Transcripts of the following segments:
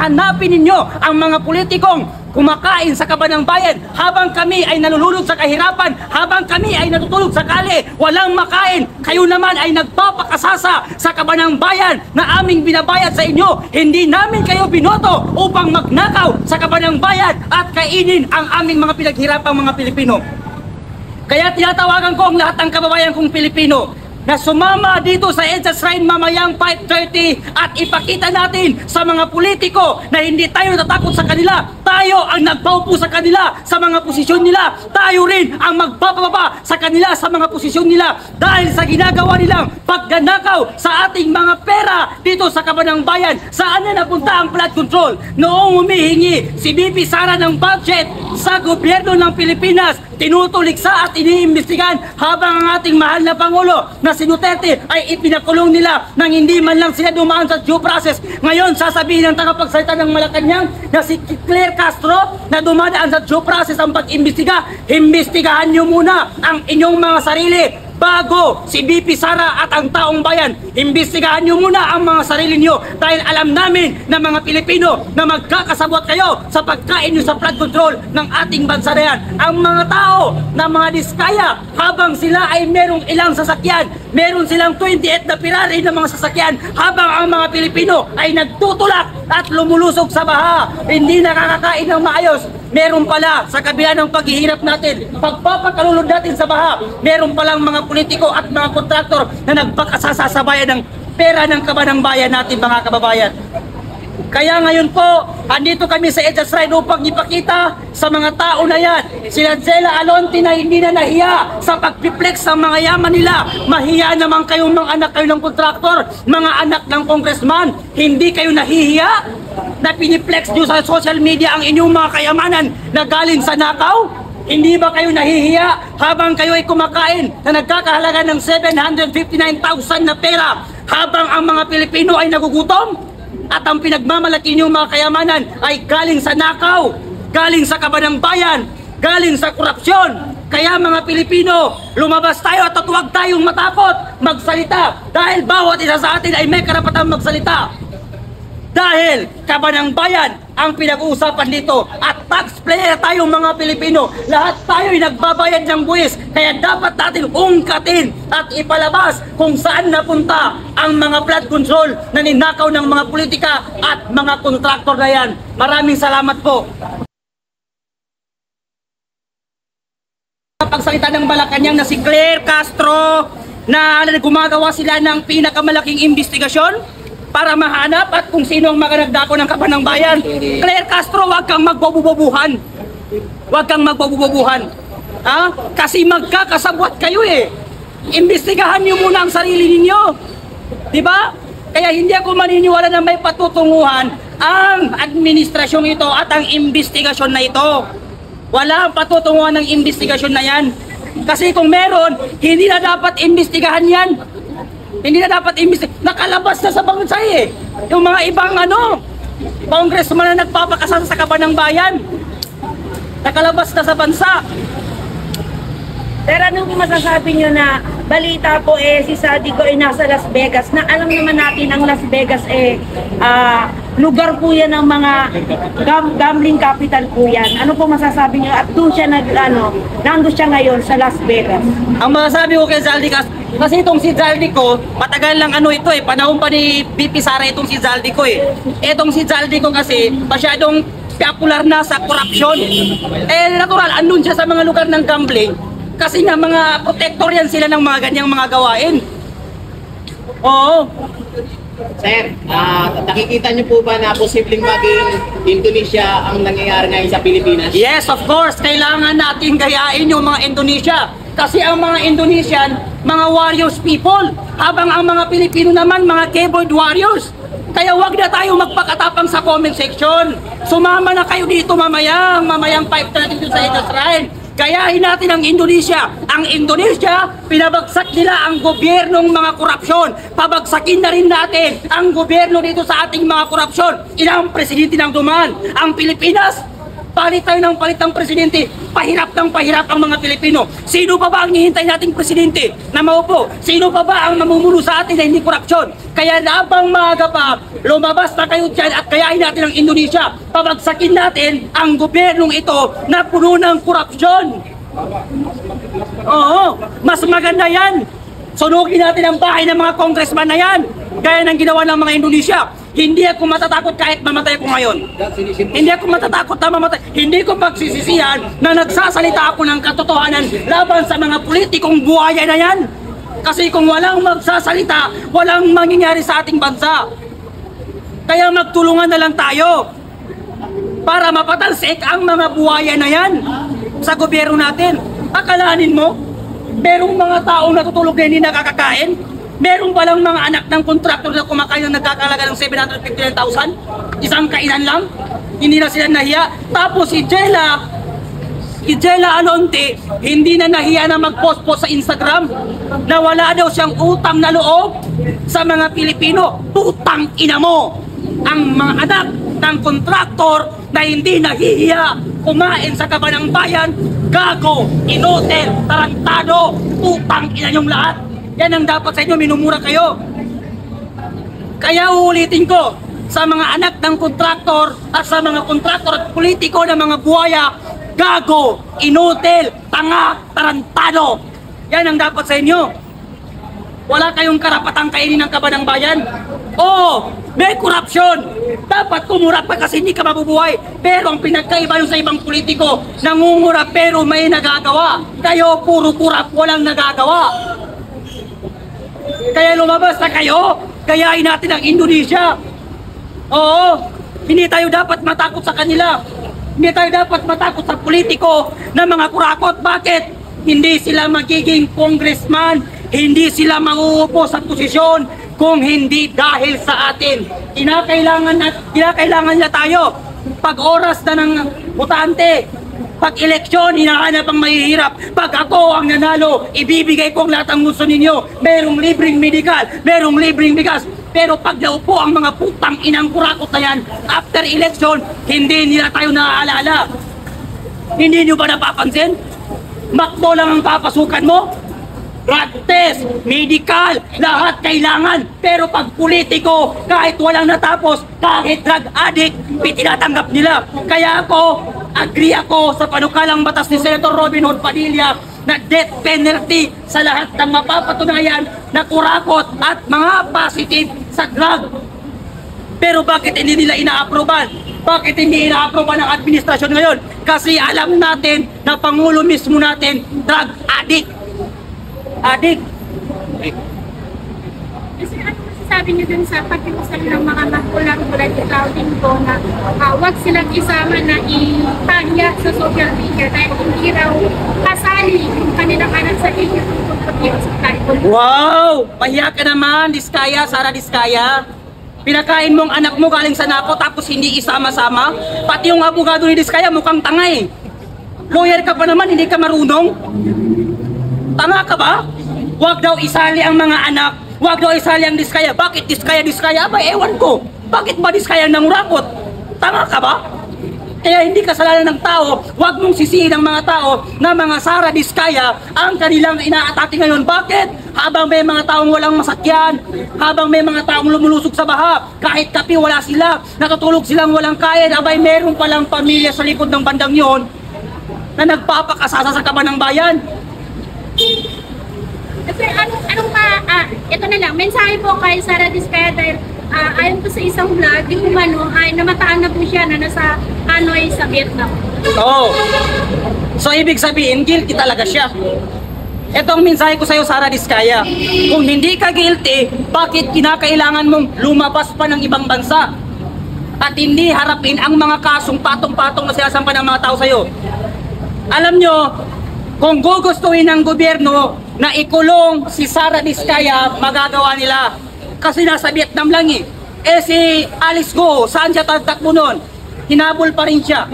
Hanapin ninyo ang mga politikong kumakain sa kaban ng bayan habang kami ay nalulunod sa kahirapan, habang kami ay natutulog sa kali, walang makain. Kayo naman ay nagpapakasasa sa kaban ng bayan na aming binabayad sa inyo. Hindi namin kayo binoto upang magnakaw sa kaban ng bayan at kainin ang aming mga pinaghirapang mga Pilipino. Kaya tinatawagan ko ang lahat ng kababayan kong Pilipino na sumama dito sa EDSA Shrine mamayang 5:30 at ipakita natin sa mga politiko na hindi tayo natatakot sa kanila. Tayo ang nagpaupo sa kanila sa mga posisyon nila. Tayo rin ang magpapababa sa kanila sa mga posisyon nila dahil sa ginagawa nilang pagdanakaw sa ating mga pera dito sa kaban ng bayan. Saan na napunta ang flood control? Noong humihingi si BP Sara ng budget sa gobyerno ng Pilipinas, tinutuliksa at iniimbestigan habang ang ating mahal na Pangulo na si Duterte ay ipinakulong nila nang hindi man lang sila dumaan sa due process. Ngayon sasabihin ng tagapagsalita ng Malacanang na si Claire Castro na dumadaan sa due process ang pag-imbestiga. Imbestigahan nyo muna ang inyong mga sarili bago si BP Sara at ang taong bayan. Imbestigahan nyo muna ang mga sarili nyo dahil alam namin na mga Pilipino na magkakasabot kayo sa pagkain nyo sa flood control ng ating bansa na yan. Ang mga tao na mga diskaya habang sila ay merong ilang sasakyan, meron silang 28 na Ferrari na mga sasakyan habang ang mga Pilipino ay nagtutulak at lumulusog sa baha, hindi nakakakain ng maayos. Meron pala sa kabila ng paghihirap natin, pagpapakalulod natin sa baha, meron palang mga politiko at mga kontraktor na nagpakasasabayan ng pera ng kaban ng bayan natin mga kababayan. Kaya ngayon po, andito kami sa EDSA Shrine upang ipakita sa mga tao na yan, sila Zela Alonte na hindi na nahiya sa pagpiplex ng mga yaman nila. Mahiya naman kayong mga anak kayo ng kontraktor, mga anak ng congressman, hindi kayo nahihiya na piniplex nyo sa social media ang inyong mga kayamanan na galing sa nakaw? Hindi ba kayo nahihiya habang kayo ay kumakain na nagkakahalaga ng 759,000 na pera habang ang mga Pilipino ay nagugutom? At ang pinagmamalaki niyong mga kayamanan ay galing sa nakaw, galing sa kaban ng bayan, galing sa korupsyon. Kaya mga Pilipino, lumabas tayo at huwag tayong matakot magsalita dahil bawat isa sa atin ay may karapatang magsalita. Dahil kaban ng bayan ang pinag-uusapan dito at taxpayer tayong mga Pilipino. Lahat tayo ay nagbabayad ng buwis, kaya dapat natin ungkatin at ipalabas kung saan napunta ang mga flood control na ninakaw ng mga politika at mga kontraktor na yan. Maraming salamat po. Pagsalita ng Malacanang na si Claire Castro na gumagawa sila ng pinakamalaking investigasyon para mahanap at kung sino ang maganagdako ng kaban ng bayan. Claire Castro, wag kang magbobobobuhan. Wag kang magbobobobuhan. Ha? Kasi magkakasabwat kayo eh. Imbestigahan niyo muna ang sarili ninyo. Di ba? Kaya hindi ako maniniwala na may patutunguhan ang administrasyong ito at ang investigasyon na ito. Wala ang patutunguhan ng investigasyon na yan. Kasi kung meron, hindi na dapat imbestigahan yan. Hindi na dapat nakalabas na sa bansa eh. Yung mga ibang congressman na nagpapakasasa sa kaban ng bayan, nakalabas na sa bansa. Pero anong masasabi nyo na balita po si Saldico ay nasa Las Vegas, na alam naman natin ang Las Vegas lugar po yan ng mga gambling capital po yan. Ano po masasabi nyo? At doon siya nandun siya ngayon sa Las Vegas. Ang masasabi ko kay Saldico, kasi itong si Saldico, matagal lang ito panahon pa ni BP Sara itong si Saldico eh. Itong si Saldico kasi masyadong popular na sa korupsyon. Natural, andun siya sa mga lugar ng gambling. Kasi nga mga protector yan sila ng mga ganyang mga gawain. Oo. Sir, nakikita niyo po ba na posibleng maging Indonesia ang nangyayari ngayon sa Pilipinas? Yes, of course. Kailangan natin gayain yung mga Indonesia. Kasi ang mga Indonesian, mga warriors people. Habang ang mga Pilipino naman, mga keyboard warriors. Kaya wag na tayo magpakatapang sa comment section. Sumama na kayo dito mamayang 5:30 sa EDSA Shrine. Gayahin natin ang Indonesia. Ang Indonesia, pinabagsak nila ang gobyernong mga korupsyon. Pabagsakin na rin natin ang gobyerno dito sa ating mga korupsyon. Ilang presidente nang dumaan. Ang Pilipinas, Palit tayo ng palit ng presidente, pahirap ng pahirap ang mga Pilipino. Sino pa ba ang hihintay nating presidente na maupo? Sino pa ba ang mamumuno sa atin na hindi korupsyon? Kaya habang maaga pa, lumabas na kayo dyan at kayain natin ang Indonesia. Pabagsakin natin ang gobyernong ito na puno ng korupsyon. Oo, mas maganda yan. Sunugin natin ang bahay ng mga congressman na yan. Gaya ng ginawa ng mga Indonesia. Hindi ako matatakot kahit mamatay ko ngayon. Hindi ako matatakot na mamatay. Hindi ko pagsisisihan na nagsasalita ako ng katotohanan laban sa mga politikong buhaya na yan. Kasi kung walang magsasalita, walang mangyayari sa ating bansa. Kaya magtulungan na lang tayo para mapatalsik ang mga buhaya na yan sa gobyerno natin. Akalanin mo, merong mga taong natutulog na hindi nakakakain? Meron palang mga anak ng kontraktor na kumakain na nagkakalaga ng 759,000? Isang kainan lang? Hindi na sila nahiya. Tapos si Jella Alonte, hindi na nahiya na mag-post-post sa Instagram na wala daw siyang utang na loob sa mga Pilipino. Putang ina mo! Ang mga anak ng kontraktor na hindi nahihiya kumain sa kaban ng bayan, gago, inotel, tarantado, putang ina yung lahat. Yan ang dapat sa inyo, minumura kayo. Kaya uulitin ko, sa mga anak ng kontraktor at sa mga kontraktor at politiko ng mga buhaya, gago, inutil, tanga, tarantado. Yan ang dapat sa inyo. Wala kayong karapatang kainin ng kaban ng bayan. Oo, may korupsyon. Dapat kumura pa kasi hindi ka mabubuhay. Pero ang pinagkaiba nyo sa ibang politiko, nangungura pero may nagagawa. Kayo puro kurap, walang nagagawa. Kaya lumabas na kayo, gayahin natin ang Indonesia. Oo, hindi tayo dapat matakot sa kanila. Hindi tayo dapat matakot sa politiko na mga kurakot. Bakit? Hindi sila magiging congressman, hindi sila mauupo sa posisyon kung hindi dahil sa atin. Kinakailangan nila tayo. Pag oras na ng botante, pag eleksyon, hinahanap ang mahihirap. Pag ako ang nanalo, ibibigay ko ang lahat ng gusto ninyo. Merong libreng medical, merong libreng bigas. Pero pag naupo ang mga putang inang kurakot na yan, after election, hindi nila tayo naaalala. Hindi nyo ba napapansin? Makbo lang ang papasukan mo? Drug test, medical, lahat kailangan. Pero pag politiko, kahit walang natapos, kahit drug addict, tinatanggap nila. Kaya agree ako sa panukalang batas ni Senator Robin Hood Padilla na death penalty sa lahat ng mapapatunayan na kurakot at mga positive sa drug. Pero bakit hindi nila ina-aproban? Bakit hindi ina-aproban ng administrasyon ngayon? Kasi alam natin na Pangulo mismo natin, drug addict. Kasi ano masasabi niyo dun sa pag-iusap ng mga makulang tulad ikaw din ko na huwag silang isama na itahya sa social media dahil hindi raw kasali yung kanilang anak sa inyo tungkol sa kahit. Wow! Pahiya ka naman, Diskaya, Sara Diskaya. Pinakain mo ang anak mo galing sa nako tapos hindi isama-sama. Pati yung abogado ni Diskaya mukhang tanga eh. Lawyer ka pa naman, hindi ka marunong. Tanga ka ba? Huwag daw isali ang mga anak. Huwag daw isali ang Diskaya. Bakit Diskaya? Aba, ewan ko. Bakit ba Diskaya nangurakot? Tanga ka ba? Kaya hindi kasalanan ng tao. Huwag mong sisihin ang mga tao na mga Sara Diskaya ang kanilang inaatake ngayon. Bakit? Habang may mga taong walang masakyan, habang may mga taong lumulusog sa baha, kahit kape wala sila, natutulog silang walang kain, abay meron palang pamilya sa likod ng bandang yon na nagpapakasasa sa kaban ng bayan. Kasi ito na lang, mensahe po kay Sara Diskaya dahil ayon po sa isang vlog, yung umano ay namataan na po siya na nasa Hanoi sa Vietnam. Oo. So ibig sabihin, guilty talaga siya. Ito ang mensahe ko sa iyo, Sara Diskaya. Kung hindi ka guilty, bakit kinakailangan mong lumabas pa ng ibang bansa? At hindi harapin ang mga kasong patong-patong na sinasampan ng mga tao sa iyo. Alam nyo, kung gugustuhin ng gobyerno na ikulong si Sara Diskaya, magagawa nila. Kasi nasa Vietnam lang eh. Si Alice Go, saan siya tatakbo nun? Hinabol pa rin siya.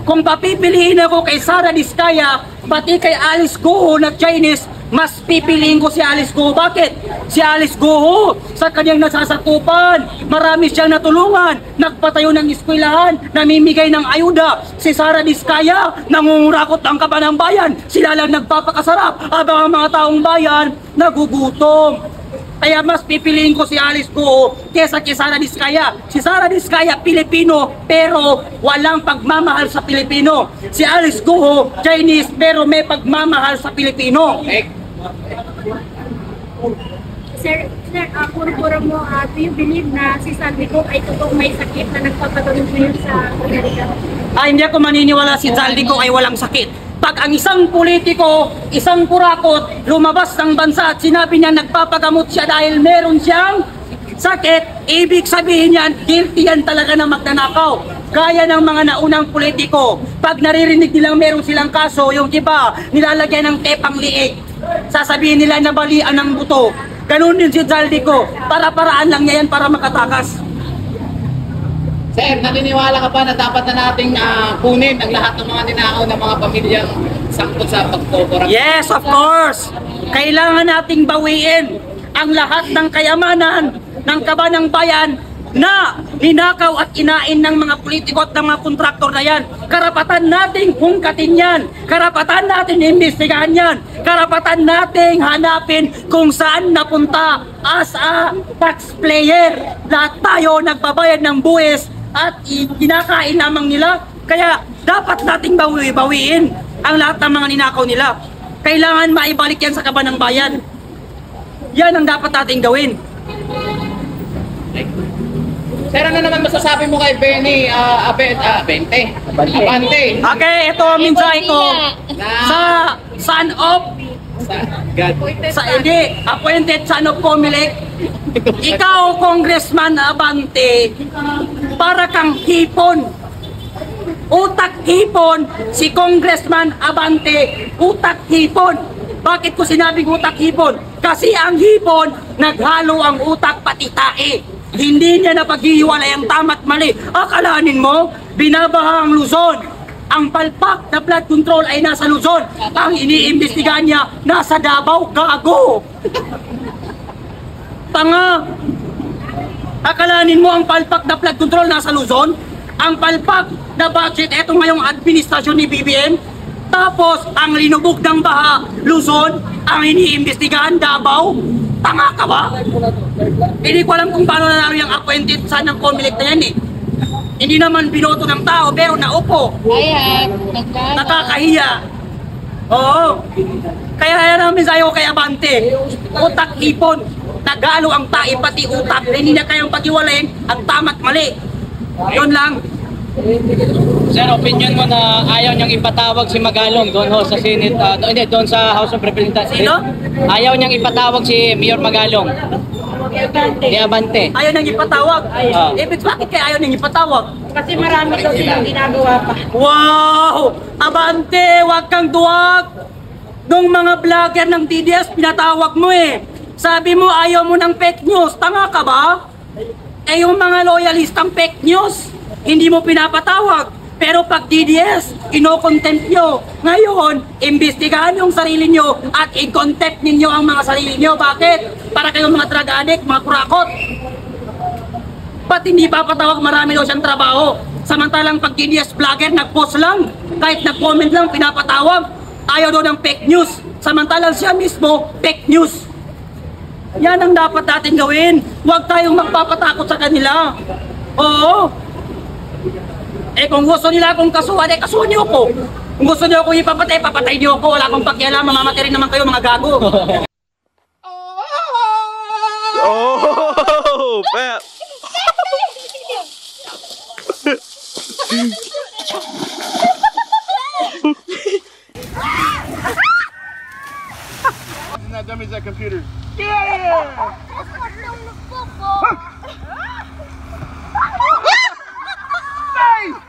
Kung papipiliin ako kay Sara Diskaya, pati kay Alice Go na Chinese, mas pipiliin ko si Alice Guo. Bakit? Si Alice Guo, sa kanyang nasasakupan, marami siyang natulungan, nagpatayo ng eskwelahan, namimigay ng ayuda. Si Sara Diskaya, nangungurakot ang kaba ng bayan, sila lang nagpapakasarap, habang ang mga taong bayan, nagugutom. Kaya mas pipiliin ko si Alice Guo kesa kay Sara Diskaya. Si Sara Diskaya, Pilipino, pero walang pagmamahal sa Pilipino. Si Alice Guo, Chinese, pero may pagmamahal sa Pilipino. Sir, puro mo, do you believe na si Saldi ko ay totoong may sakit na nagpapatulong ngayon sa Amerika? Hindi ako maniniwala si Zaldico ay walang sakit. Pag ang isang politiko, isang kurakot, lumabas ng bansa at sinabi niya nagpapagamot siya dahil meron siyang sakit, ibig sabihin yan, guilty yan talaga na magnanakaw. Gaya ng mga naunang politiko, pag naririnig nilang meron silang kaso, yung iba, nilalagyan ng tepang liig. Sasabihin nila na balian ng buto. Ganun din si Zaldico, para-paraan lang niya yan para makatakas. Sir, naniniwala ka ba na dapat na nating kunin ang lahat ng mga ninakaw ng mga pamilyang sangkot sa pagkukurang? Yes, of course! Kailangan nating bawiin ang lahat ng kayamanan ng kaba ng bayan na ninakaw at kinain ng mga politiko at ng mga kontraktor na yan. Karapatan nating hungkatin yan. Karapatan natin imbestigahan yan. Karapatan nating hanapin kung saan napunta as a taxpayer. Lahat tayo nagbabayad ng buwis at kinakain lamang nila. Kaya dapat nating bawiin ang lahat ng mga ninakaw nila. Kailangan maibalik yan sa kaba ng bayan. Yan ang dapat nating gawin. Sir, ano naman masasabi mo kay Benny Abante? Okay, ito ang mensahe ko sa son of appointed son of Comelec. Ikaw, Congressman Abante, para kang hipon. Utak hipon, si Congressman Abante, utak hipon. Bakit ko sinabing utak hipon? Kasi ang hipon, naghalo ang utak pati tae. Hindi niya napaghihiwalay ang tama't mali. Akalanin mo, binabaha ang Luzon. Ang palpak na flood control ay nasa Luzon. Ang iniimbestigahan niya, nasa Davao. Gago! Tanga! Akalanin mo ang palpak na flood control nasa Luzon? Ang palpak na budget, eto ngayong administrasyon ni BBM. Tapos, ang linubog ng baha, Luzon, ang iniimbestigahan, Davao. Tanga ka ba? Hindi ko alam kung paano nanalo yung appointed son ng Comelec na yan eh. Hindi naman binoto ng tao, pero naupo. Nakakahiya. Oo. Kaya yan ang mensahe ko kay Abante. Utak hipon. Nagalo ang tae pati utak. Hindi na kayong paghiwalayin ang tama't mali. Yun lang. Sir, opinion mo na ayaw niyang ipatawag si Magalong doon ho sa Senate, doon sa House of Representatives. Sino? Ayaw niyang ipatawag si Mayor Magalong. Di Abante. Ayaw nang ipatawag. Bakit kaya ayaw nang ipatawag? Kasi marami daw silang ginagawa pa. Wow! Abante, wag kang duwag! Nung mga vlogger ng TDS, pinatawag mo eh. Sabi mo ayaw mo ng fake news. Tanga ka ba? Eh yung mga loyalistang fake news, hindi mo pinapatawag. Pero pag DDS, ino-contempt nyo. Ngayon, imbestigahan yung sarili nyo at i-contempt ninyo ang mga sarili nyo. Bakit? Para kayong mga drug addict, mga kurakot. Ba't hindi papatawag? Marami daw siyang trabaho. Samantalang pag DDS vlogger, nag-post lang. Kahit nag-comment lang, pinapatawag. Ayaw daw ng fake news. Samantalang siya mismo, fake news. Yan ang dapat natin gawin. Huwag tayong magpapatakot sa kanila. Oo. Eh kung gusto nila akong kasuhan, eh kasuhan niyo ako. Kung gusto niyo akong ipapatay, papatay niyo ako. Wala akong pakialam, mamamatay rin naman kayo mga gago. Oh, Pep. That dummy's that computer. Yeah! Nice!